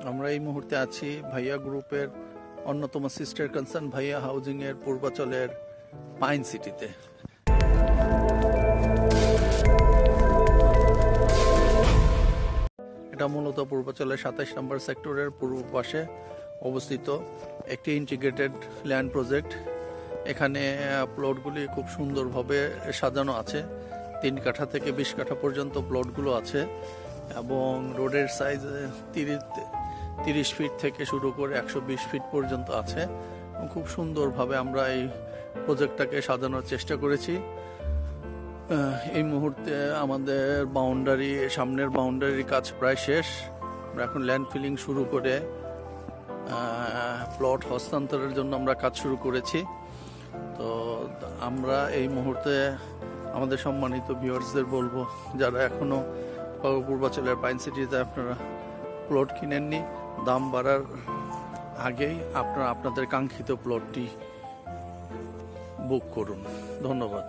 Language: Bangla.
আমরা এই মুহূর্তে আছি ভাইয়া গ্রুপের অন্যতম সিস্টার কনসার্ন ভাইয়া হাউজিং এর পূর্বাচলের পাইন সিটিতে। এটা মূলত পূর্বাচলের 27 নম্বর সেক্টরের পূর্ব পাশে অবস্থিত একটি ইন্টিগ্রেটেড ল্যান্ড প্রজেক্ট। এখানে প্লটগুলি খুব সুন্দরভাবে সাজানো আছে। 3 কাঠা থেকে 20 কাঠা পর্যন্ত প্লটগুলো আছে এবং রোডের সাইজ 30 ফিট থেকে শুরু করে 120 ফিট পর্যন্ত আছে। খুব সুন্দরভাবে আমরা এই প্রজেক্টটাকে সাজানোর চেষ্টা করেছি। এই মুহূর্তে আমাদের সামনের বাউন্ডারির কাজ প্রায় শেষ। আমরা এখন ল্যান্ড ফিলিং শুরু করে প্লট হস্তান্তরের জন্য আমরা কাজ শুরু করেছি। তো আমরা এই মুহূর্তে আমাদের সম্মানিত ভিউয়ার্সদের বলবো, যারা এখনো পূর্বাচলের পাইন সিটিতে আপনারা প্লট কিনেননি, দাম বাড়ার আগেই আপনারা আপনাদের কাঙ্ক্ষিত প্লটটি বুক করুন। ধন্যবাদ।